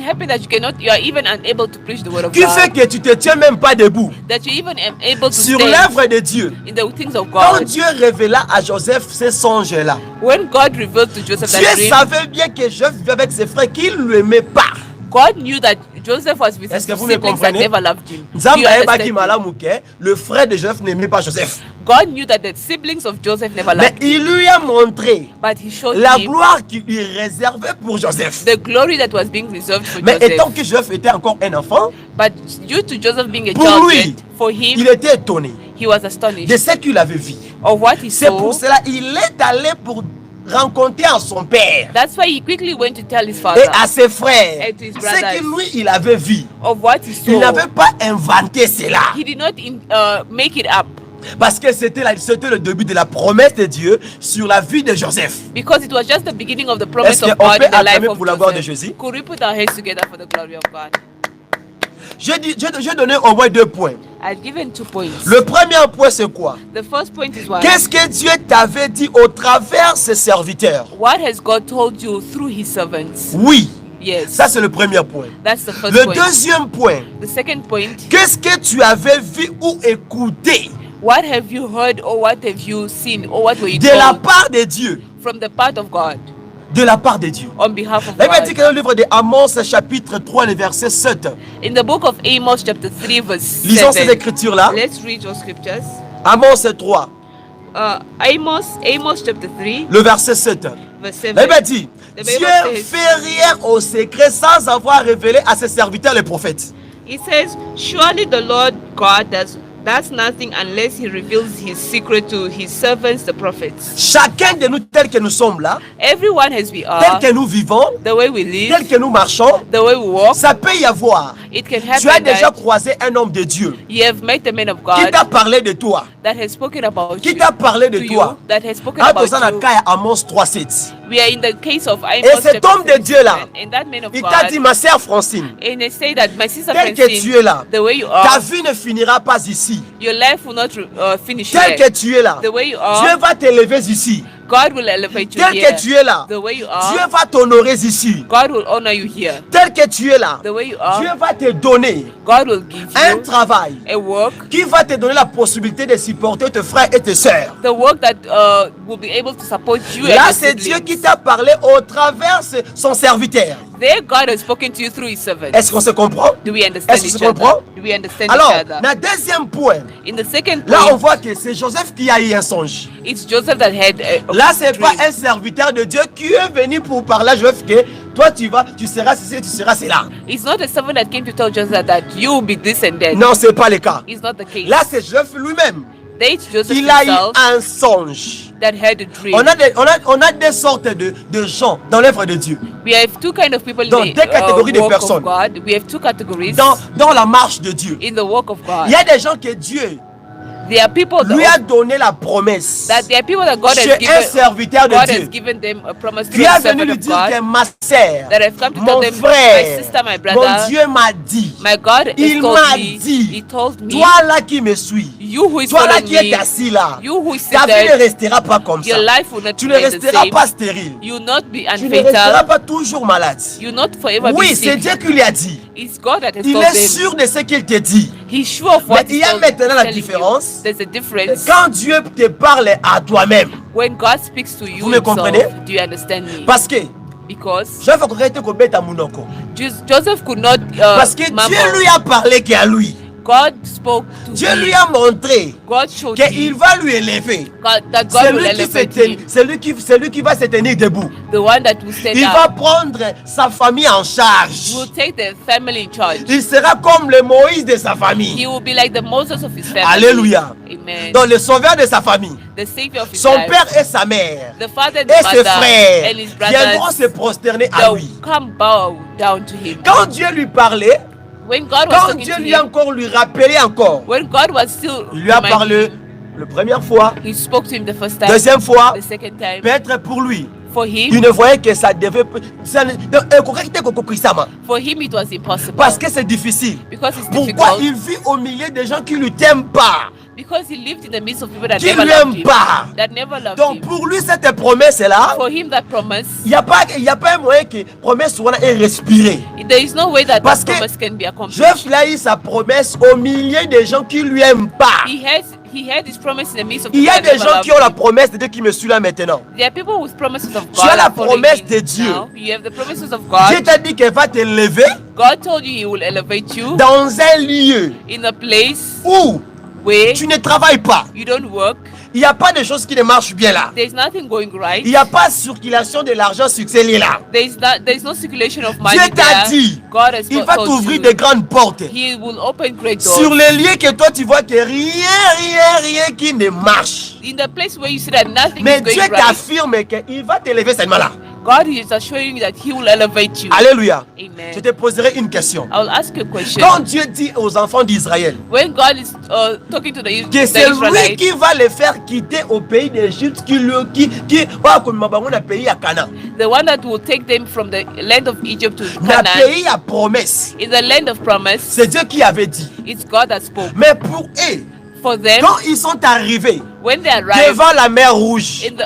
happen that you are even unable to preach the word of Qui fait God. que tu te tiens même pas debout That you even am able to sur stand l'œuvre de Dieu. in the things of Quand God. Dieu révéla à Joseph ces songes-là, When God revealed to Joseph that Dieu dream, savait bien que Joseph vivait avec ses frères qui ne l'aimaient pas. God knew that Joseph was with Est-ce his que vous me siblings that comprenez? never loved him. Do Nzambe you ayebaki understand? malamu ke le frère de Joseph n'aimait pas Joseph. God knew that the siblings of Joseph never Mais loved him, il lui a montré but he showed la him gloire qu'il lui réservait pour Joseph. the glory that was being reserved for Mais étant Joseph. que Joseph était encore un enfant, But due to Joseph being a pour child lui, yet, for him, il était étonné he was de astonished ce qu'il avait vu. of what he C'est saw. pour cela qu'il est allé pour rencontrer à son père That's why he quickly went to tell his et father à ses frères And to his ce brothers. que lui il avait vu. of what he Il saw. n'avait pas inventé cela He did not make it up, parce que c'était le début de la promesse de Dieu sur la vie de Joseph. because it was just the beginning of the promise Est-ce of qu'on God peut in the life acclamer of pour la gloire de Joseph. Jésus? Could we put our hands together for the glory of God? J'ai donné au moins 2 points. I've given 2 points. Le premier point c'est quoi? The first point is what? Qu'est-ce que Dieu t'avait dit au travers ses serviteurs? What has God told you through his servants? Oui, Yes. ça c'est le premier point. That's the first Le point. deuxième point, The second point, qu'est-ce que tu avais vu ou écouté what have you heard or what have you seen or what were you de la told part de Dieu? from the part of God De la part de Dieu. on behalf of La Bible dit que God? dans le livre de Amos chapitre 3 le verset 7. In the book of Amos chapter 3 verse Lisons ces 7. écritures-là. Let's read those scriptures. Amos 3, Amos chapter 3 le verset 7. verse 7. La Bible dit, The Dieu Bible says- fait rien au secret sans avoir révélé à ses serviteurs les prophètes. It says, surely the Lord God does nothing unless he reveals his secret to his servants, the prophets. Chacun de nous, tel que nous sommes là, Everyone as we tel are, que nous vivons, the way we tel live, que nous marchons, the way we walk, ça peut y avoir. it can Tu as happen déjà that croisé un homme de Dieu you have met a man of qui God t'a parlé de toi, that has spoken about qui you, t'a parlé de to toi. you, that has spoken Ah, about dans un you. cas à Amos 3:7. We are in the case of Et Amos cet chapter homme de 3, Dieu là, and that man of il t'a God, dit, ma sœur Francine, and they say that my sister tel que Francine, tu es là, the way you ta are, vie ne finira pas ici. your life will not finish Tel que here. tu es là, The way you Dieu are, va t'élever ici. God will elevate you Tel here. que tu es là, The way you Dieu are, va t'honorer ici. God will honor you here. Tel que tu es là, The way you are, Dieu va te donner God will give un you travail a work, qui va te donner la possibilité de supporter tes frères et tes sœurs. the work that will be able to support you and Là, your c'est Dieu qui siblings. t'a parlé au travers son serviteur. There, God has spoken to you through His servant. Est-ce qu'on se comprend? Do we understand Est-ce que each tu comprends? other? Do we understand Alors, each other? le deuxième point, In the second là on point, voit que c'est Joseph qui a eu un songe. it's Joseph that had a Là, c'est dream. pas un serviteur de Dieu qui est venu pour parler à Joseph que toi tu seras ceci, tu seras cela. It's not a servant that came to tell Joseph that you will be this and that. Non, c'est pas le cas. It's not the case. Là, c'est Joseph lui-même. There it's Joseph Il a eu himself un songe. that had a dream. On a des sortes de gens dans l'œuvre de Dieu. We have two kind of people in Dans the deux catégories de walk personnes. of God. We have two categories Dans la marche de Dieu. in the walk of God. Il y a des gens que Dieu There are people lui a donné la promesse. that there are people that God Chez has un given. serviteur de God has Dieu. given them a promise Qui through est a venu servant lui of dire que God ma sœur, that have come to mon tell them, frère, my sister, my mon brother, Dieu m'a dit. my God Il has told m'a me. dit, He told me. toi là qui me suis, You who is toi là following qui es me. assis là, You who is ta vie ne seated. restera pas comme ça. Your life will not Tu ne remain the resteras same. pas stérile. You will not be Tu ne resteras unfatal. pas toujours malade. You will not forever Oui, be c'est sick. Dieu qui lui a dit. It's God that has Il told est them. sûr de ce qu'il te dit. He's sure of what Mais il y he's a told- maintenant la telling you. différence. There's a difference Quand Dieu te parle à toi-même. when God speaks to you Vous me himself. comprenez? Do you understand me? Parce que Because je vais correcter Kobeta Munoko. Joseph could not Parce que mumble. Dieu lui a parlé qu'à lui. God spoke to Dieu him. lui a montré God showed qu'il him va lui élever. that God will elevate him. C'est lui qui va se tenir debout. The one that will stand Il va up prendre sa famille en charge. will take the family in charge. Il sera comme le Moïse de sa He famille. will be like the Moses of his family. Alléluia. Amen. Dans le sauveur de sa famille. The savior of his Son life. père et sa mère The father and et the ses mother frères and his viendront brothers. se prosterner à They'll lui. come bow down to him. Quand Dieu lui parlait, When God was quand talking Dieu to lui a him, encore lui rappelé encore, when God was still il lui a reminding parlé him, la première fois, he spoke to him the first time, deuxième fois, the second time. peut-être pour lui. For Il him, ne voyait que ça devait. for him it was impossible. Parce que c'est difficile. Because it's Pourquoi difficult. il vit au milieu des gens qui ne t'aiment pas? Because he lived in the midst of people that qui never lui loved aiment him. pas. That never loved Donc him. pour lui, cette promesse-là, For him, that promise, il n'y a pas un moyen que promesse soit respirée. there is no way that Parce that que promise can be accomplished. Jeff l'a eu sa promesse au milieu des gens qui lui aiment pas. He had his promise in the midst of Il y people a that des never gens loved qui ont la him. promesse de Dieu qui me suit là maintenant. There are people with promises of Tu God. as la that follow promesse him de Dieu. now. You have the promises of Dieu God. t'a dit qu'elle va te lever God told you He will elevate you dans un lieu in a place où where tu ne travailles pas. you don't work. Il n'y a pas de choses qui ne marchent bien là. There's nothing going right. Il n'y a pas de circulation de l'argent sur ces lieux-là. There's no circulation of money Dieu t'a there. dit, God has il va told t'ouvrir you. de grandes portes. He will open great Sur doors. les lieux que toi tu vois que rien qui ne marche. In the place where you see that nothing Mais is Dieu going right, t'affirme qu'il va t'élever seulement là. God is assuring you that He will elevate you. Alléluia. Amen. Je te poserai une question. I will ask you a question. Quand Dieu dit aux enfants d'Israël When God is talking to the que c'est lui Israelites, qui va les faire quitter au pays d'Égypte, qui comme un pays à Canaan, the one that will take them from the land of Egypt to le Canaan, pays à promesse, in the land of promise, c'est Dieu qui avait dit. it's God that spoke. Mais pour eux, For them, quand ils sont arrivés when they arrived devant la mer Rouge, in the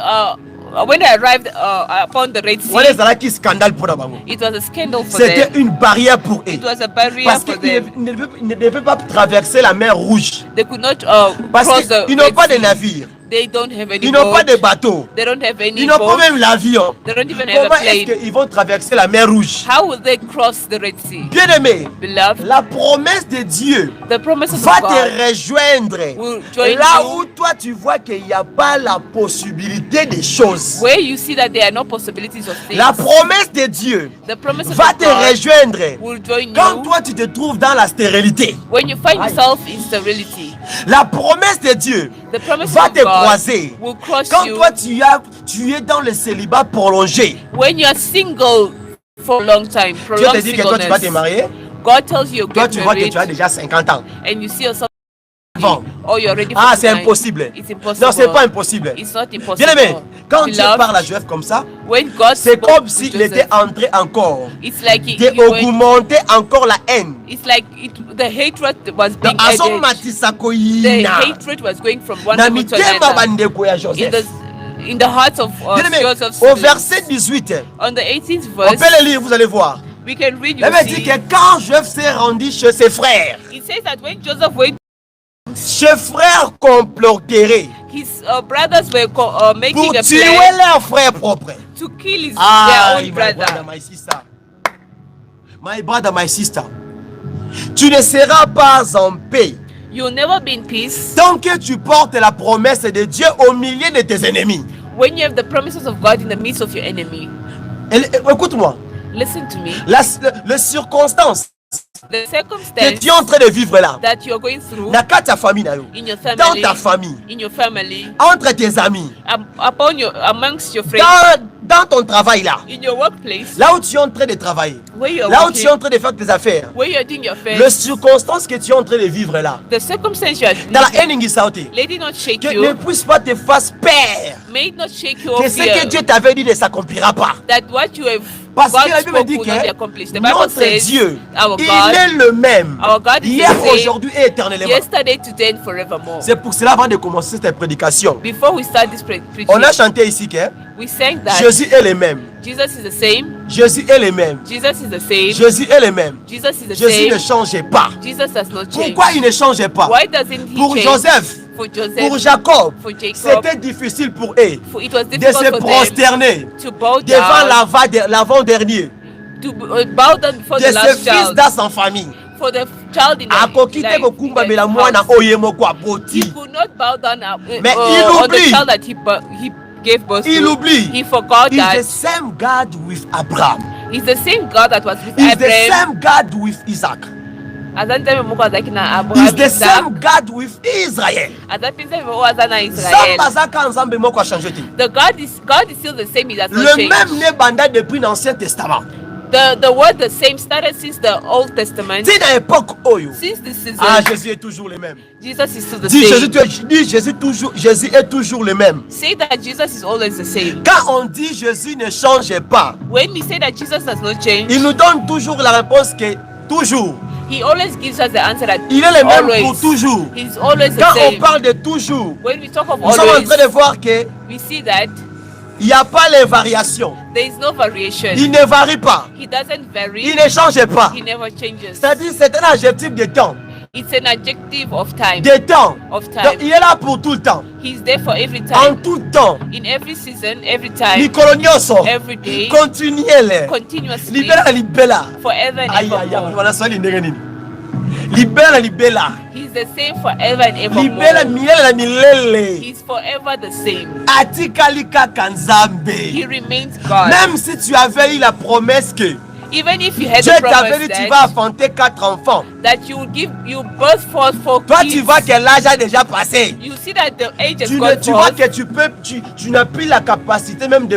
when they arrived upon the Red voilà Sea, les Alaki scandale pour Nabango. it was a scandal for C'était them. une barrière pour eux. It was a barrier Parce for qu'ils them. ne devaient pas traverser la mer Rouge. They could not Parce cross the qu'ils n'ont Red pas de Sea. navire. They don't have any Ils n'ont pas boat. de bateau. They don't have any Ils n'ont pas boat. même l'avion. They don't even have Comment a est-ce plane. qu'ils vont traverser la mer Rouge? How will they cross the Red Sea? Bien aimé, Beloved, la promesse de Dieu the promises va of te God rejoindre will join là you où toi tu vois qu'il n'y a pas la possibilité des choses. where you see that there are no possibilities of things. La promesse de Dieu The promises va of te God rejoindre will join quand you toi tu te trouves dans la stérilité. when you find Aye. yourself in sterility. La promesse de Dieu The promises va of te God croiser will cross quand you toi tu es dans le célibat prolongé. when you are single for a long time. Dieu te Prolonged dit que toi tu vas te singleness. marier, God tells you you're toi getting tu vois que married tu as déjà 50 ans. and you see yourself Bon. or you're ready for Ah, c'est 49. impossible. It's impossible. Non, c'est pas impossible. It's not Bien impossible. aimé, quand Dieu Beloved, parle à Joseph comme ça, when God c'est spoke comme to s'il Joseph, était entré encore it's like he went, d'augmenter encore la haine. it's like the hatred was being Donc, added. azomatisa The koyina. hatred was going from one Na level to mitema another. bandeko ya In Joseph. in the hearts of Bien aimé, Joseph's au students. verset 18, On the 18th on verse, peut le lire, vous allez voir. we can read, Il you me dit see, que quand Joseph s'est rendu chez ses frères, it says that when Joseph went, ses frères comploteraient his brothers were making pour a tuer plan leur frère propre. to kill their My own brother, brother. my sister. My brother, my sister. Tu ne seras pas en paix You'll never be in peace tant que tu portes la promesse de Dieu au milieu de tes ennemis. when you have the promises of God in the midst of your enemy. Écoute-moi, Listen to me. les circonstances The que circumstance tu es en train de vivre là, that you're going through dans ta famille, in your dans family, ta famille, in your family, entre tes amis, amongst your friends, dans ton travail là, in your workplace, là où tu es en train de travailler, where you're là où tu es en working, train de faire tes affaires, where you're doing your les affairs, circonstances que tu es en train de vivre là, the circumstance you are dans la living, haine qui sauté, let it not shake que ne you, puisse pas te faire peur may it not shake you que off ce que Dieu fear t'avait dit ne s'accomplira pas. that what you have Parce God que la Bible spoke dit will not be que accomplished. The Bible notre says Dieu, our il God, est le même, our God is hier, the same, aujourd'hui et éternellement. yesterday, today, and forevermore. C'est pour cela, avant de commencer cette prédication, Before we start this preaching, on a chanté ici que we sang that Jésus est le même. Jesus is the same, Jésus est le même. Jesus is the same, Jésus est le même. Jesus is the Jésus ne same, changeait pas. Jesus does not change. Pourquoi il ne changeait pas? Why doesn't he Pour change? Joseph, For pour Joseph, Jacob, for Jacob, c'était difficile pour eux it was de difficult se for them prosterner to bow devant down, l'avant-dernier to bow down before de the ses last fils child, dans sa famille. for the child in Akokite the kokumbamela in mwana the house. oyo moko He aboti. could not bow down Mais il on the oublie. child that he gave birth Il to. oublie. He forgot He's the that same God with Abraham. he's the same God that was with He's the Abraham. same God with Isaac. Azanzeme moko azalaki na He's Abraham, the Isaac. same God with Israel. Azapinzeme moko aza na Nzambe Israel. azaka nzambe moko a changé te. The God is still the same. He does not Le change. même né banda depuis l'Ancien Testament. The word the same started since the Old Testament. Dis dans l'époque oyo. Since this season, Ah, Jésus est toujours le même. Jesus is still the Dis same. Jésus est toujours le même. Say that Jesus is always the same. Quand on dit Jésus ne change pas, When we say that Jesus does not change, il nous donne toujours la réponse que toujours. He always gives us the answer that Il est le même always. pour toujours. He's always the Quand on same. parle de toujours, When we talk of nous sommes en always, train de voir qu'il we see that n'y a pas les variations. there is no variation. Il ne varie pas. He doesn't vary. Il ne change pas. He never changes. C'est-à-dire, c'est un adjectif de temps. It's an adjective of time. De temps. Of Donc, time. il est là pour tout le temps. He's there for every En time. tout temps. In every season, every time, Nicolonioso. every day, Continuez-le. continuously, Libella, libella. forever and Aïe, aïe, aïe. evermore. Voilà, ça, l'inderenini. Libella, libella. He's the same forever and Libella, evermore. miela, milele. He's forever the same. Atikalika He kanzambe. remains God. Même si tu avais eu la promesse que Even if you had Dieu the t'avait promise dit tu vas that, enfanter 4 enfants. you will give you birth forth for Toi, tu kids, vois que l'âge a déjà passé. you see that the age has Tu gone vois forth, que tu n'as plus la capacité même de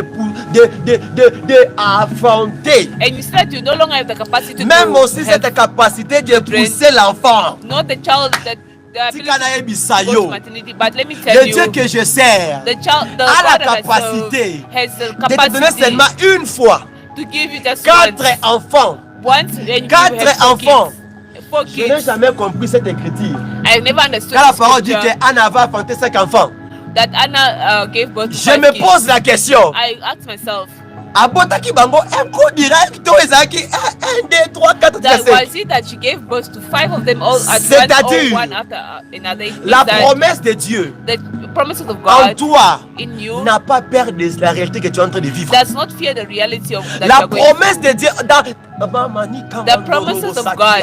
affronter. and you see that you no longer have the capacity Même to aussi cette have capacité de pousser l'enfant. not the child that the ability Tikana to go to ebisayo. maternity. But let me tell Le Dieu you, que je sers the child, the a la God that I capacité serve has the de te donner capacity seulement une fois to give you just 4 once. enfants. Once and you 4 have 4 enfants. kids. 4 Je n'ai kids. jamais compris cette écriture. I never understood Quand la the parole dit scripture qu'Anna va enfanter 5 enfants, that Anna gave birth to je 5 me kids. pose la question. I asked myself, Abotaki bango un coup direct to ezaki 1 2 3 4 that 5. was it that she gave birth to 5 of them all at C'est-à-dire, once, or one after another? It La means that promesse de Dieu the promises of en God toi in you n'a pas peur de la réalité que tu es en train de vivre. does not fear the reality of that you La are going through. promesse de Dieu dans The promises of God.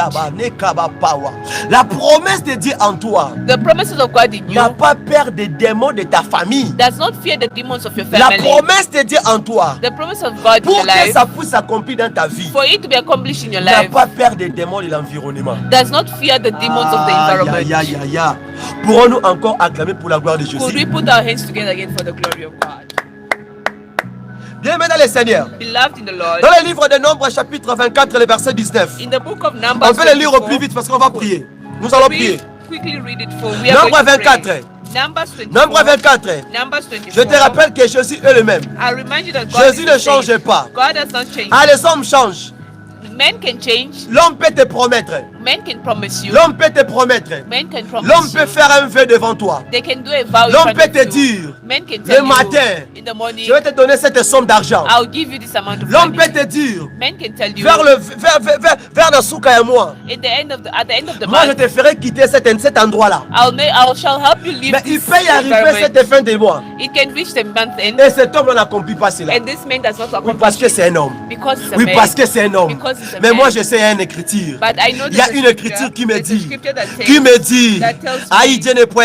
La promesse de Dieu en toi The promises of God in n'a you pas peur des démons de ta famille. does not fear the demons of your La family. promesse de Dieu en toi, The promise of God in pour your que life, ça puisse s'accomplir dans ta vie, for it to be accomplished in your n'a life, pas peur des démons de l'environnement. does not fear the demons of the environment. Aïe, aïe, aïe, aïe. Pourrons-nous encore acclamer pour la gloire de Jésus? Could we put our hands together again for the glory of God? Bien-aimés dans le Seigneur. Beloved in the Lord, Dans le livre de Nombres, chapitre 24, le verset 19. in the book of Numbers, On peut le lire au 24, plus vite parce qu'on va prier. Nous allons prier. quickly read it for we are Nombre going to pray. 24. Numbers 24. Nombre 24. Numbers Je 24. te rappelle que Jésus est le même. I remind you that God Jésus is ne the same. change pas. God does not change. Ah, les hommes changent. Men can change. L'homme peut te promettre. Men can promise you. L'homme peut te promettre. Men can promise L'homme you. peut faire un vœu devant toi. They can do a vow in L'homme front peut of te you. dire, Men can le tell you matin, in the morning, je vais te donner cette somme d'argent. I'll give you this amount of L'homme money. peut te dire, Men can tell you vers le souka et moi, at the end of the moi je month, te ferai quitter cet endroit-là. I shall help you leave Mais il this peut y arriver environment. cette fin de mois. It can reach the month end, Et cet homme n'accomplit pas cela. and this man does not Oui, accomplish parce que it c'est un homme. because it's a Oui, man. parce que c'est un homme. Because it's a Mais man. moi, je sais, il y a une écriture. But I know Il y a there's a une scripture- écriture qui me there's a dit, scripture that says- qui me dit, that tells me- aïe, Dieu n'est point.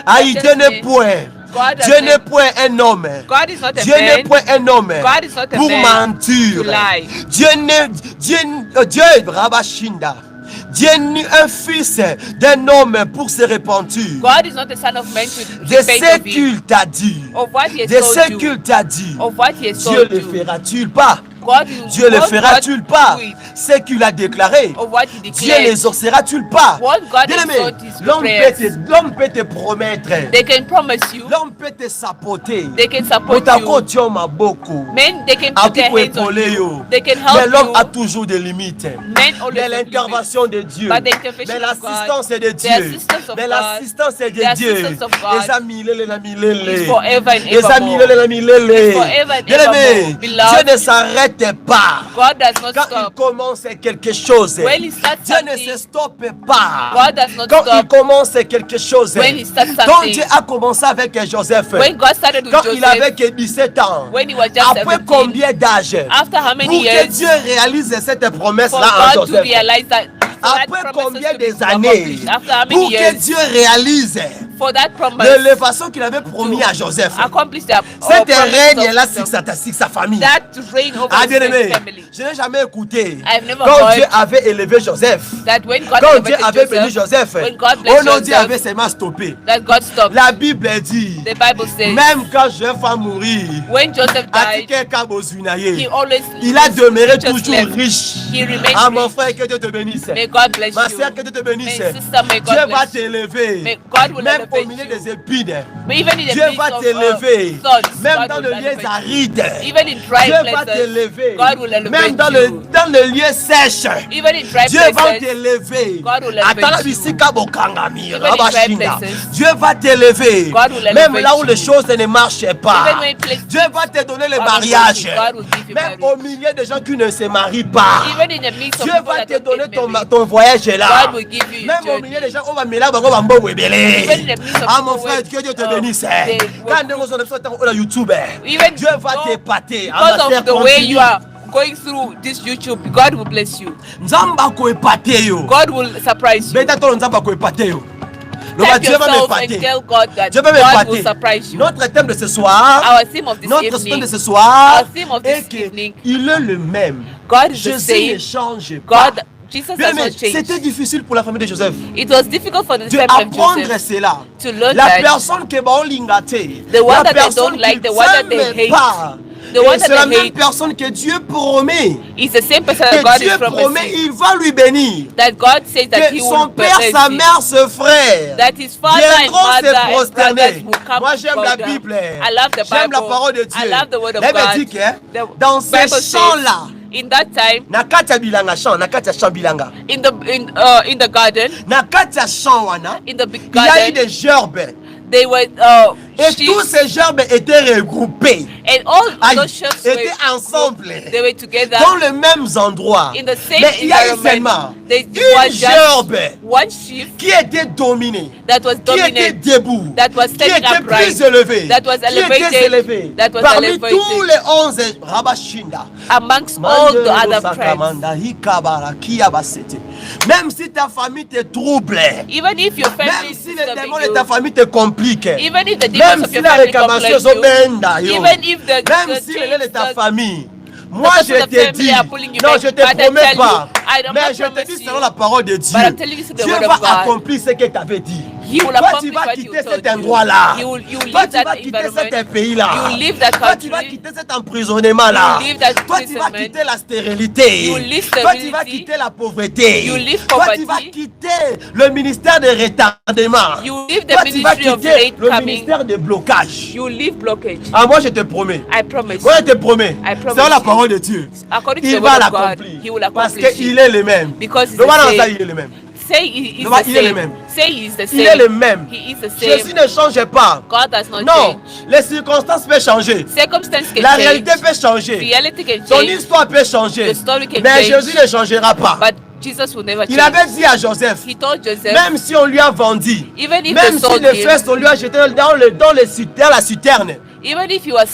Aïe, that Dieu tells n'est me point. God Dieu has n'est said- point un homme. God is not a Dieu n'est man point un homme God is not a pour man mentir. to lie. Dieu, Rabashinda. Dieu n'est un fils d'un homme pour se repentir. God is not the son of man to De repent ce of it. qu'il t'a dit, Of what he has de ce told you. qu'il t'a dit, Of what he has Dieu told le you. fera-t-il pas? God will- Dieu le what fera-t-il God pas? will do it. Ce qu'il a déclaré, Of what he Dieu declared. l'exaucera-t-il pas? What God Bien-aimé, has taught his l'homme prayers. l'homme peut te promettre, They can promise you. l'homme peut te sapoter. They can support Otako you. tio maboko. Men, they can put their hands on you. They can Mais help l'homme you. a toujours des limites. Men always Mais have l'intervention de Dieu, But the intervention mais of God, l'assistance de the Dieu, assistance of mais God, l'assistance de the Dieu, assistance of God les amis, les milele, is forever and les amis, evermore. les milele. Is forever and Bien-aimé, evermore. Beloved, Dieu ne s'arrête pas. God does not Quand il stop. commence quelque chose, When he starts Dieu ne something, se stoppe pas. God does not Quand il stop. commence quelque chose, When he starts quand something, Dieu a commencé avec Joseph, When God started with quand il avait Joseph, que 17 ans, when he was just après 17, combien d'âge, after how pour many que years, Dieu réalise cette for promesse-là en God to Joseph, realize that, for that après promises combien to be des années, accomplished, after how pour many que years, Dieu réalise for that promise de la façon qu'il avait promis à Joseph, accomplish the cet promises règne of là Joseph, sur sa famille. that reign over Ah his bien aimé, family. je n'ai jamais écouté I've never quand heard Dieu avait élevé Joseph, That when God quand Dieu elevated avait béni Joseph, when God oh blessed non, Dieu Joseph, avait seulement stoppé. that God stopped. La Bible dit, The Bible says, même quand Joseph a mouru, when Joseph died, Atike Kabozunaye, he always il a demeuré just toujours left. riche. He remained Ah mon rich. frère, que Dieu te bénisse. May God bless Ma you. soeur, que Dieu te bénisse. My sister, may God Dieu va bless you. t'élever. May God will Même Même au elevate milieu you. des épines, But even in the Dieu midst va of t'élever. thorns, Même God dans will le lieu elevate you. aride, Even in dry Dieu va places, t'élever. God will elevate Même dans you. le lieu sèche, Even in dry Dieu va places, t'élever. God will elevate Attends, you. bisika bokangami, Even in dry rabashinda. places, Dieu va t'élever. God will Même elevate là où les you. choses ne marchent pas, Even when places Dieu va te donner le are not mariage. working, God will give you Même marriage. au milieu des gens qui ne se marient pas, Even in the midst of Dieu people va that te don't donner get married, ton voyage là. God will give you Même your au milieu journey. des gens, on va mêler, on va m'embaumer. Even in the midst of Ah mon people frère, where, que Dieu te uh, bénisse. they Quand were- nous sommes sur YouTube, Even Dieu va though- t'épater. because of the way you are going through this YouTube, God will bless you. Nzamba ko épater yo. God will surprise you. Beta to nzamba ko épater yo. Tap Dieu va yourself and m'épater. tell God that Dieu va God will m'épater. surprise you. Notre thème de ce soir, Our theme of this notre thème evening, de ce soir our theme of this est evening, qu'il est le même. God is the Jésus ne same. change pas. God, Jesus Bien has aimé, not changed. c'était difficile pour la famille de Joseph It was difficult for the de family of apprendre Joseph cela. to learn La that personne qui va l'ingate, the one la that they personne don't like, qui the one that they t'aime hate, pas. the one Et that c'est la they même hate personne que Dieu promet. is the same person that Et God Dieu is promet, promising. il va lui bénir. That God says that Que He son will père, bless sa you. mère, ce frère That his father and viendront se mother and prosterner. brothers will come Moi j'aime la down. Bible. I love the J'aime la Bible. parole de I Dieu. love the word of Elle me God. dit que The dans ces Bible says, champs-là, in that time, na kati ya bilanga champ, na kati ya champ bilanga, in the garden, na kati ya champ wana, in the big il y a eu garden, des gerbes. they were Et sheep, tous ces gerbes étaient regroupés. and all Aïe, those sheep étaient ensemble. they were together Dans les mêmes endroits. in the same Mais il y a eu seulement environment. There une was just gerbe one sheep qui était dominée, that was qui était dominant, debout, that was qui standing était upright, plus élevée, that was qui était elevated, élevée. that was Parmi elevated. tous les 11 Rabashinda. amongst all the other tribes. Même si ta famille te trouble, Even if your family même is si les disturbing démons de you, ta famille te compliquent, even if the demons même of si your la family réclamation complain est you, benda, yo. even if the Même si les de ta the famille, moi members je of the te family dis, are pulling you non back, je te but I promets tell you, pas, I don't mais not je te promise dis you, selon la parole de Dieu, but I'm telling you through the Dieu word va of God. accomplir ce qu'il t'avait dit. He will Toi tu accomplish vas what quitter you cet told you. endroit-là. You will Toi leave tu vas that quitter environment. cet pays-là. You will leave that Toi tu vas country. quitter cet emprisonnement-là. You will leave that Toi tu vas imprisonment. quitter la stérilité. You will leave Toi tu vas sterility. quitter la pauvreté. You will leave Toi tu vas poverty. quitter le ministère de retardement. You will leave the Toi tu vas ministry of quitter late le coming. ministère de blocage. You will leave blockage. Ah moi je te promets. I promise. Moi je te promets. I promise C'est la you. parole de Dieu. According to Il the va word of God, l'accomplir. He will Parce accomplish qu'il it. est le même. Because he's Le voilà the dans ça, same. il est le même. Say he is Le va- the il est le same. même. Say he is the same. Il est le même. He is the Jésus same. ne change pas. God does not Non, change. les circonstances peuvent changer. Circumstances can La change. réalité peut changer. Reality can Ton change. histoire peut changer. The story can Mais change. Jésus ne changera pas. But Jesus will never Il change. avait dit à Joseph, He told Joseph, même si on lui a vendu, even if même they si sold les him, fesses on lui a jeté dans la citerne. even if he was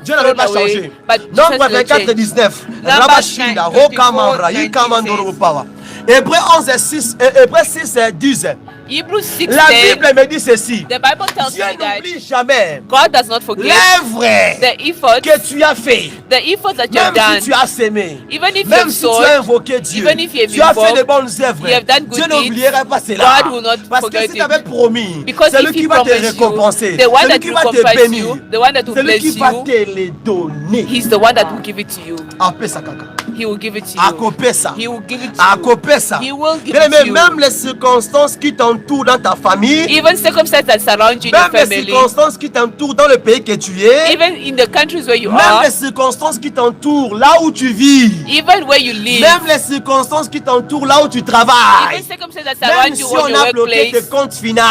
Dieu n'avait thrown pas away, changé. but Nombre Jesus will 24, change. 19. Numbers Rabashinda, 9, 24, Rokamambra, 19 Yikamandoro says, Pawa. Hébreux 11 et 6, Hébreux 6 et 10. Hebrews 6 La says, Bible me dit ceci. the Bible tells Dieu me that n'oublie jamais God does not forget l'œuvre the efforts, que tu as fait. the efforts that you have Même done. si tu as sémé, Even if you même have si tu as sown, invoqué Dieu, even if you have tu as fait invoked, de bonnes œuvres, you have done good Dieu deeds, n'oubliera pas cela. God will not Parce que forget si it. tu avais promis, Because c'est lui if qui he va te promised you, récompenser, the one c'est lui that qui will va te recompense bénir, you, the one that will c'est lui bless qui va you, te les donner. He's the one that will give it to you. Appelle ça, caca. He will give it to you. Accoper ça. He will give it to Accoper ça. He will give Bien it to aimé, you. même les circonstances qui t'entourent dans ta famille, Even circumstances that surround you in même your les family, circonstances qui t'entourent dans le pays que tu es, even in the countries where you même are, les circonstances qui t'entourent là où tu vis, even where you live, même les circonstances qui t'entourent là où tu even travailles, circumstances that même surround si you on on your a bloqué tes workplace, comptes finaux,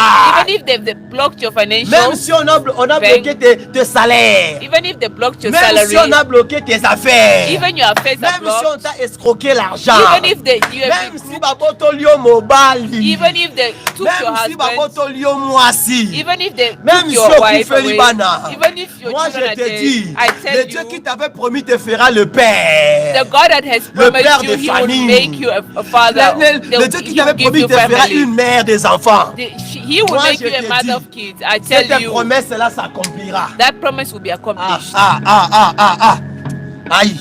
even if they've blocked your même financials, si on a bloqué tes salaires, even if they blocked your même salary, si on a bloqué tes affaires, even your affairs are même si on blocked, t'a escroqué l'argent, even if you have même been si crooked, babotolio mobali, even if they took your même si husband, babotolio mwasi, even if they même took si your on wife fait away, libana, even if your moi children je are te dead, dis, I le tell Dieu you, qui t'avait promis te fera le Père. the God that has Le père promised you, de He famille. will make you a father. Le Dieu qui He t'avait will give promis you te fera family. une mère des enfants. He will Moi, make je you a te mother dis, of kids. I tell Cette you, promesse-là s'accomplira. that promise will be accomplished. Aïe.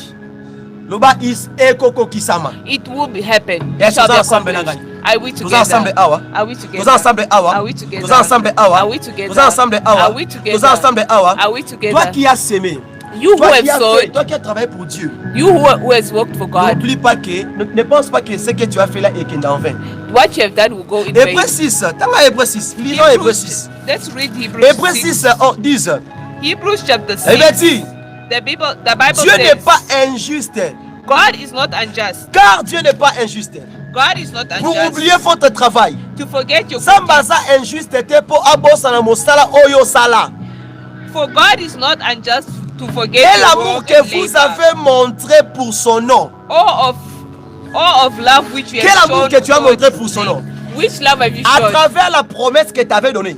Loba is ekoko kisama. It will be happen. Yes, It shall be nous ensemble, accomplished. Nangani. Are we Nous ensemble together? awa. Are we together? Nous ensemble awa. Are we together? Nous ensemble awa. Are we together? Nous ensemble awa. Are we together? Nous ensemble awa. Are we together? Toi qui as sémé, You who Toi have qui as sowed, toi qui as travaillé pour Dieu. you who has worked for God, N'oublie pas que, ne pense pas que ce que tu as fait là est qu'en vain. what you have done will go in Hébreux vain. 6, t'as Hébreux 6, lisons Hébreux 6. Let's read Hebrews Hébreux 6. 6, 10. Hebrews chapter 6. Eh bien, dit, The Bible Dieu n'est says, pas injuste, God is not unjust. car Dieu n'est pas injuste. God is not Pour unjust. oublier votre travail. To forget your Sambaza injuste te po abosana mosala oyo sala. For God is not unjust to forget Et your l'amour work que and vous labor. avez montré pour son nom. All of love which you Quel have amour shown que tu as God montré pour son nom. Which love have you À shown? travers la promesse que tu avais donnée.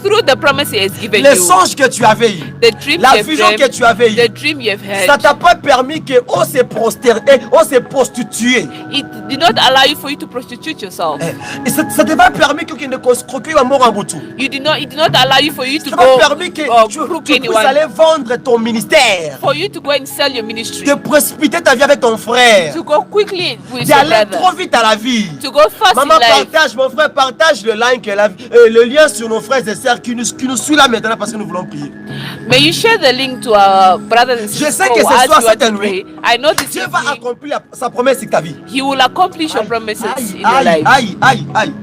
Through the promise He has given Les you. songes que tu avais eu. The dream La you have vision que dreamt. tu avais The eue. dream you have Ça had. t'a pas permis que on se prosterner, on se prostituer. It did not allow you for you to prostitute yourself. Et ça t'a pas permis que tu ne croquais à mort en boutou. It did not allow you for you to Ça t'a go permis que tu crook puisses anyone. aller vendre ton ministère. For you to go and sell your ministry. De précipiter ta vie avec ton frère. To go quickly with your D'aller brother. trop vite à la vie. To go fast Maman, in life. partage, mon frère, partage le le lien sur nos frères et sœurs qui nous suivent là maintenant parce que nous voulons prier. May you share the link to our brothers and sisters. sais que ce as soir, you want cette to nuit, pray. I know this Dieu va evening, accomplir sa promesse sur ta vie. He will accomplish your promises in your Aïe, life. aïe, aïe, aïe.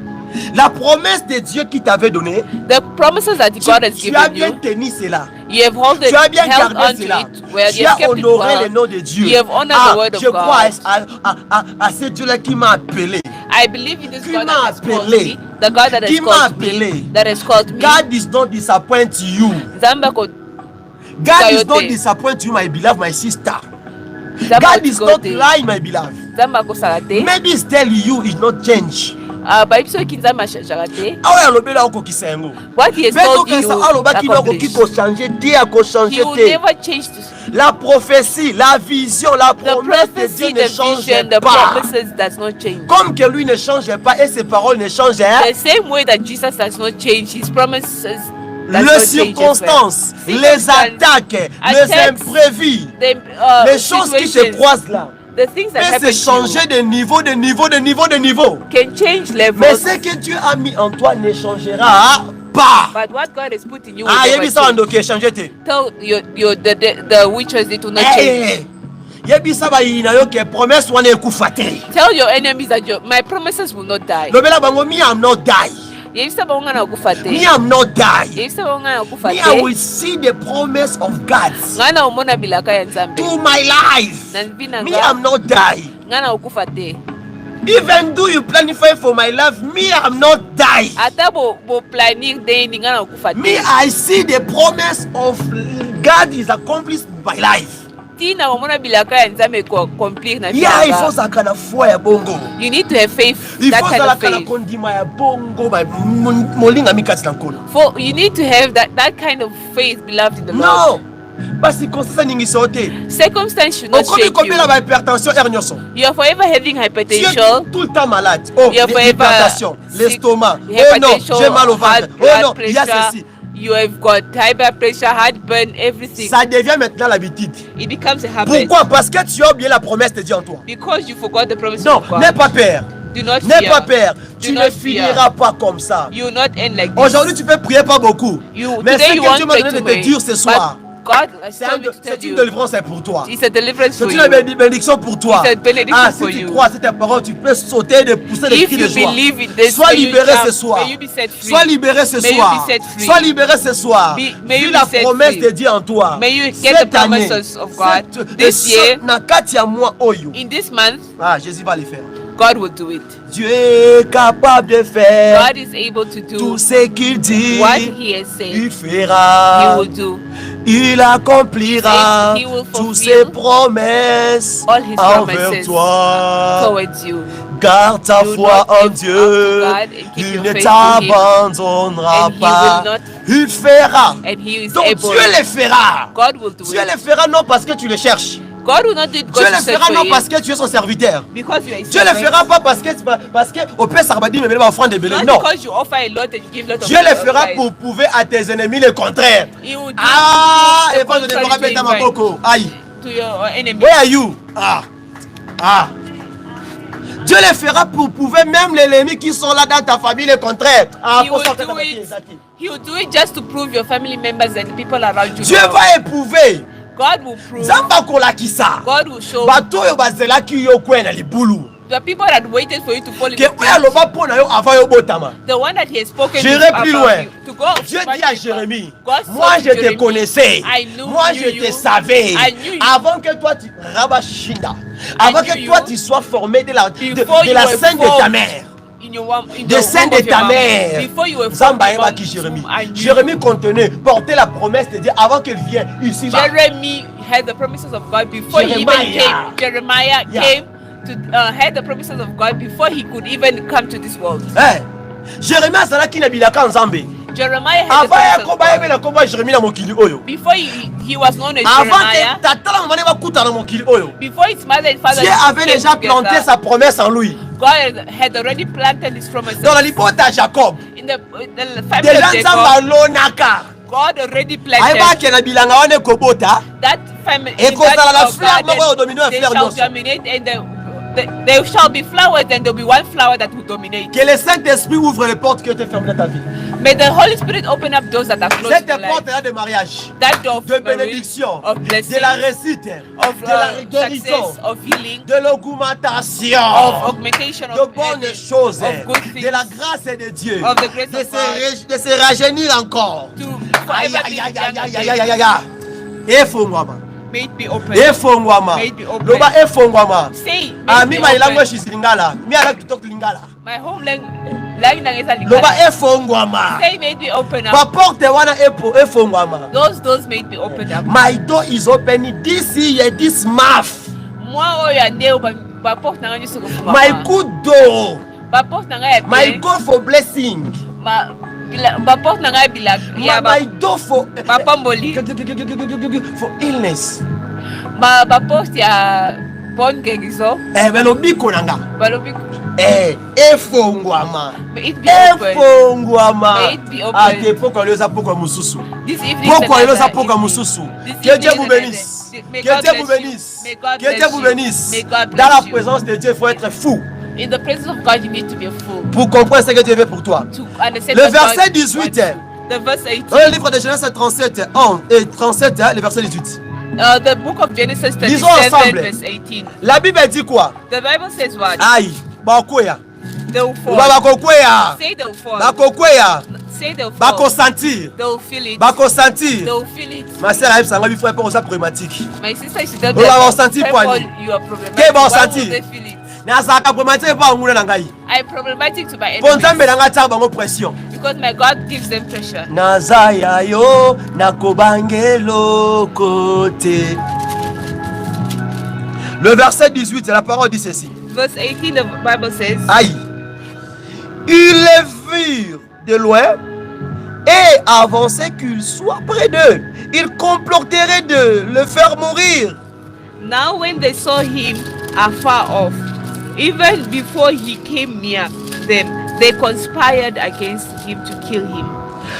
La promesse de Dieu qui t'avait donnée, The promises that God has tu as given bien you, tenu cela. you have Tu as bien held gardé on to cela. it. Well, Tu you have as kept it honoré le well. nom de Dieu. You have honored the word of je crois God. à ce Dieu-là qui m'a appelé. I believe in this Qui God m'a that has called appelé. me, the God that Qui has m'a called appelé. me, that has called me. God does not disappoint you. Zamba ko- God does not Kayote. disappoint you, my beloved, my sister. Zamba God is not kote. lying, my beloved. Zamba ko sarate. Maybe he's telling you it's not change. Ba biso ki nzamba sharate. Awa alobela okokisa yango. What He has Mpe told you, tokesa alobaki na okoki accomplish. kochange te He akochange will te. never change this. La prophétie, la vision, la The promesse de Dieu prophecy, ne the change vision, the pas. promises does not change. Comme que lui ne change pas et ses paroles ne changent The same way that Jesus does not change, His promises does les not change. circonstances, as well. les attaques, les attacks, imprévus, les choses qui se situations, croisent là, the things that peut happen se to changer de niveau, de niveau, de niveau, de niveau. you can change Mais levels. ce que Dieu a mis en toi ne changera pas. But what God has put in you will Ah, il y a never mis ça en change. dossier, changez te. Tell the witches it will not change. yebisa bayina yo ke promesse wana ekufa te. Tell your enemies that my promises will not die. Lobela bango, me am not die. Yebisa bango ngana ukufa Me te. am not die. Yebisa bango ngana ukufa Me, I will te. see the promise of God Ngana umona bilaka ya Nzambe. to my life. Na nzina Me, nga am not die. ngana ukufa te. Even though you planify for my life, me, I'm not die. Ata bo planning day ni ngana ukufa Me, te. I see the promise of God is accomplished by life. Tina umona bilaka ya Nzambe ko complete na Yeah, il faut bilaka. ça kana foi ya bongo. You need to have faith, Il that faut kind ça of kana faith. kondima ya bongo ba molinga mikati na nkolo. For you need to have that kind of faith, beloved in the Lord. Non. Basi konsa ningi sote. Circumstance should not Okomi shake kombela you. ba hypertension her nyonso. You are forever having Tu es hypertension. tout le temps malade. Oh, You are forever l'hypertension, sick, l'estomac. Oh non, hypertension, j'ai mal au high ventre. Oh blood non, il y a pressure. ceci. You have got high blood pressure, heartburn, everything. Ça devient maintenant l'habitude. It becomes a habit. Pourquoi? Parce que tu as oublié la promesse de Dieu en toi. Because you forgot the promise Non, of God. n'aie pas peur. Do not N'aie fear. pas peur. Tu Do ne not fear. finiras pas comme ça. You will not end like this. Aujourd'hui, tu peux prier pas beaucoup. Mais Today ce you que want Dieu m'a donné de to te pray, dire ce soir, but God has c'est told me to tell une you. délivrance pour toi. It's a deliverance C'est for une you. bénédiction pour toi. It's a benediction Ah, for si tu you. crois à cette parole, tu peux sauter, de pousser des If cris de you joie. believe in this, Sois may you libéré jump, ce soir. may you be set free. Sois libéré ce May you soir. be set free. Sois libéré ce soir. May you Vis be la set promesse free. de Dieu en toi. May you get Cette the année, promises of God. cette- This de year, na kati ya moi oyo. in this month, Ah, Jésus va le faire. God will do it. Dieu est capable de faire God is able to do tout ce qu'il dit. what He has said. Il He fera. will do Il accomplira He will toutes fulfill ses promesses all His envers promises toi. towards you. Garde ta Do foi not en give Dieu. up to God and keep Il your ne faith t'abandonnera And He pas. will not- Il fera. And He is Donc able. Dieu le fera. God will do Dieu it. le fera non parce que tu le cherches. God will not do it Dieu because le you search fera for non Him. parce que tu es son serviteur. Because you are His Dieu le servant. fera pas parce que au père Sarbadi me met offrande de belé. Not Non. because you offer a lot and you give lot of Dieu le fera sacrifice. pour prouver à tes ennemis le contraire. He will do Ah, the et pas de contrary me rappeler to dans ma invite boko. Aïe. to your enemy. Where are you? Ah. Dieu le fera pour prouver même les ennemis qui sont là dans ta famille le contraire. Ah, He pour will sortir do ta it. famille, He will do it just to prove your family members and people around you. Dieu wrong. va éprouver God will prove. Nzambe akolakisa God will show. bato oyo bazelaki yo kwena libulu The people that waited for you to fall in ke the oyo pit, aloba mpo na yo avant yo botama. the one that he has spoken J'irai about plus loin. you, to go Dieu much dit à deeper. Jérémie, God saw moi to je te Jeremy, connaissais, I knew moi you, je te you. savais, I knew you. avant que toi tu Rabashinda, avant knew que toi you. tu sois formé de la Before you la were scène de ta formed mère. in De the sein womb de of your ta mom. mère. Before you were Zamba formed in Eba qui mom's Jérémie. womb, I knew Jérémie you. contenait, portait la promesse de Dieu avant qu'il vienne ici. Jeremy had the promises of God before he even Jeremiah. came. Jeremiah Yeah. came to had the promises of God before he could even come to this world. Hey, Jérémie azalaki na bilaka nzambe. Jeremiah had the Avant ya promises of koba God. yebela koba Jérémie na mokili oyo. Before he was known as Avant Jeremiah, que tata na mama bakuta na mokili oyo. before his mother and father Dieu avait came déjà together, planté sa promesse en lui. God had already planted his promises. Dans la libota à Jacob. In the family Déjà of nzambe Jacob, alonaka. God already planted Ayebaki na bilanga wana ekobota. that family. Et in kozala that la of fleur moko oyo garden, domine na they fleur shall nyonso. germinate and there shall be flowers and there will be one flower that will dominate. Que le Saint-Esprit ouvre les portes qui étaient fermées dans ta vie. May the Holy Spirit open up doors that are closed Cette in your life. porte-là de mariage, That door of de marriage, bénédiction, of blessing, de la réussite, of de la guérison, success, of healing, de l'augmentation, of augmentation, de of bonnes everything, choses, of good things, de la grâce de Dieu, of the grace de of God, se rajeunir encore. to Aïe, forever aïe, be aïe, aïe, young aïe, again. aïe, aïe, aïe. Efongwama. May it be open. Efongwama. May it be open. Loba efongwama. Say, may Ah, it mi be my open. language is Lingala. Mi ala kutok Lingala. My home language is Lingala. Loba efongwama. Say, may it be open Pa up. porte wana efongwama. Those doors may it be opened up. My door is open this year, this month. Moi, oyo ya ndeo ba porte na ngani suko fuma. My good door. Ba porte na ngaya My God for blessing. ba porte na ngaya bila ya My door for ba pamboli. for illness. Ba porte ya bonne guérison. Belobiko nanga. Balobi. Efongwama. May it be open. Efongwama. May it be open. Ate poko leza poko mususu. This evening. Poko leza poko mususu. Que Dieu vous bénisse. May Que God Dieu vous bless you. bénisse. May God Que Dieu bless vous you. bénisse. May God Dans la bless you. présence de Dieu, il faut être fou In the presence of God, you need to be a fool pour comprendre ce que Dieu veut pour toi. to understand Le what God verset 18. wants you. The verse 18. Dans le livre de Genèse 37, 1 et 37, le verset 18. The book of Genesis Lisons 37, ensemble. verse 18. La Bible dit quoi? The Bible says what? Aïe, bakoya. They will fall. Bakoya. Say they will fall. Bakoya. Say they will fall. Bakosentir. They will feel it. Bakosentir. They will feel it. Ma sœur, ça va frère pour ça problématique. My sister, she does They will sentir that. poignée. You are problematic. They will Why sentir. would they feel it? Na ça problématique pas ngula na ngai. I am problematic to my Pour enemies nzambe na nga ta bango pression. because my God gives them pressure. Nazaya yo nakobangelo kote. Le verset 18, la parole dit ceci. Verse 18, the Bible says, Aïe. Ils les virent de loin et avançaient qu'il soit près d'eux. Ils comploteraient de le faire mourir. Now when they saw him afar off, even before he came near them, they conspired against him to kill him.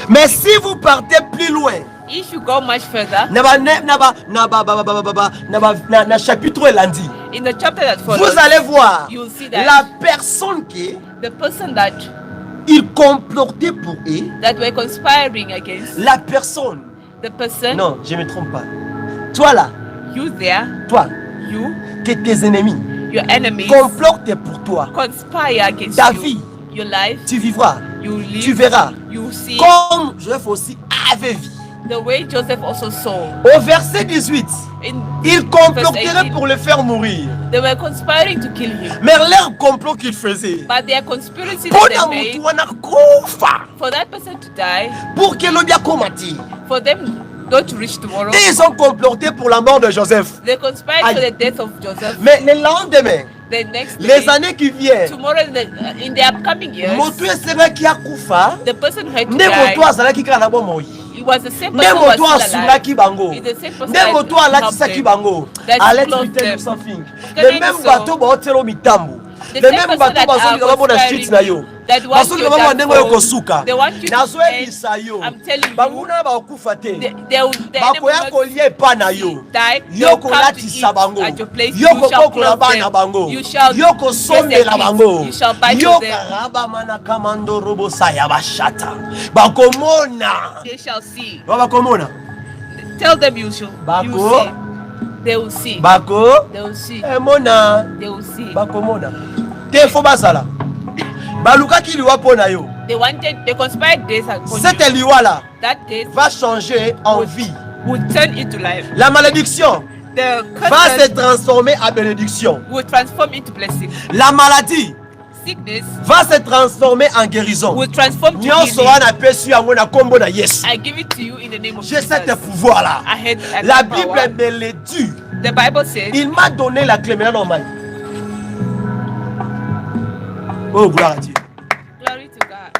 Mais si vous partez plus loin, If you go much further, na chapitre elandi, in the chapter that follows, vous allez voir you will see that la personne qui the person that il complotait pour eux, that were conspiring against la personne. the person, Non, je me trompe pas. Toi là, you there, toi, you, que tes ennemis your enemies complotent pour toi, conspire against ta you, vie, your life, tu vivras, you live, tu verras. you see, Comme Joseph aussi avait vu. the way Joseph also saw. Au verset 18, In, ils Verse comploteraient 18. pour le faire mourir. they were conspiring to kill him, Mais leur complot qu'ils faisaient, but their conspiracy pour that they made kufa, for that person to die, pour que l'on bien combattre. for them not to reach tomorrow, Et ils ont comploté pour la mort de Joseph. they conspired Aye. for the death of Joseph. Mais le lendemain, The next day, les années qui viennent, tomorrow in the upcoming years, moto eselaki akufa, the person who had to nde moto die, azalaki kaka na bomoi. it was the same Nde person who moto was still alive. asungaki bango. It's the same person Nde that moto helped alatisaki them. bango. That Aleti clothed bitele them. something. Can Le I même so- bateau baotelo mitambo. The Le same même person bateau that bazolika are babona street na yo. that want Bazolika you babona down ndenge oyo for- kosuka. they want you to Nazoyebisa yo. I'm telling you, Banguna bakokufa te. the enemy Bakoya will kolia epa na yo. die. Yo They'll come to kolatisa eat bango. at your place. Yo You shall kokokola clothe bana them. bango. You shall Yo kosombela dress them bango. meat. You shall bite Yo them. karaba mana kamando robo saya bashata. Bakomona. They shall see. Bakomona. Tell them you should. You Bako. see. They will see. Bako. They will see. Mona. They will see. Bako mona. Te fo basala. Baluka ki liwa pona yo. They conspired this upon Cette you. liwa là That this va changer en vie. will turn into life. La malédiction The va se curse transformer en bénédiction. will transform into blessing. La maladie Sickness va se transformer en guérison. will transform to Nyonso healing. wana pesu yango na kombo na Yesu. I give it to you in the name of J'ai Jesus. cet pouvoir là. I had La that Bible power. me le dit. The Bible says, Il m'a donné la clé maintenant normal. Oh gloire à Dieu. glory to God.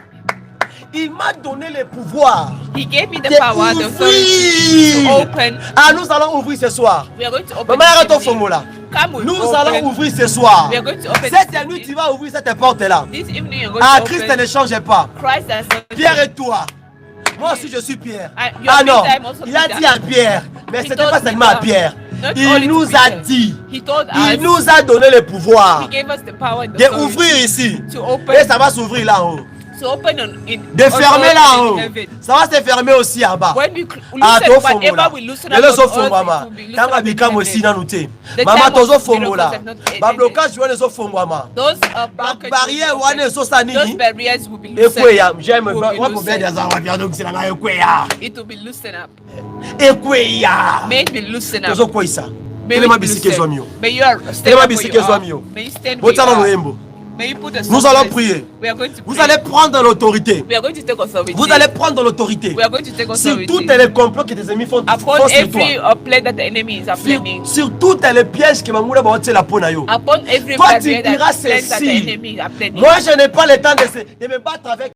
Il m'a donné le pouvoir He gave me the power, the authority to d'ouvrir. open. Ah, nous allons ouvrir ce soir. We are going to open. Maman, this arrête ton evening. forme là. Come with Nous open. allons ouvrir ce soir. We are going to open. Cette this nuit, evening. tu vas ouvrir cette porte là. This evening you're going Ah, to Christ open. ne change pas. Christ has not Pierre changed. et toi. Moi aussi, je suis Pierre. Your Ah non, Peter, I'm also il a Peter. dit à Pierre, mais He ce n'était told pas seulement à Peter. Pierre. Not Il only to nous a Peter. dit, He told il us. nous a donné le pouvoir He gave us the power and the authority d'ouvrir ici. to open. Et ça va s'ouvrir là en haut. To open De fermer là en in haut. heaven. Ça va se fermer aussi en bas. When we Ah, loosen, to fongo là. whatever we loosen up Lelo on zo earth, fongo it ama. will be loosened Kanga up in bikamo aussi heaven. na nute. The Mama time tozo of fongo miracles là. have not ended. Ba blocage wana zo fongo ama. Those Ba blockages barrière will be wana opened. zo sa Those nini? barriers will be Ekweya, loosened. j'aime Will be wa ko loosened. bede za wa biano kusela na ekweya. It will be loosened up. Ekweya. May it be loosened up. Tozo kwa isa. May Telema it be bisike loosened. zomio. May you are stand Telema up where bisike you are. zomio. May you stand where you Botala are. loembo. May you put the Nous allons softness. prier. We are going to Vous pray. allez prendre l'autorité. We are going to take authority. Vous allez prendre l'autorité We are going to take sur authority. tous les complots que tes ennemis font Upon sur toi. every plan that the enemy is planning. Sur tous les pièges que Mamoula va tirer la peau na yo. Upon every Toi, barrier tu that diras plans that the ceci. enemy is planning. Moi, je n'ai pas le temps de me battre avec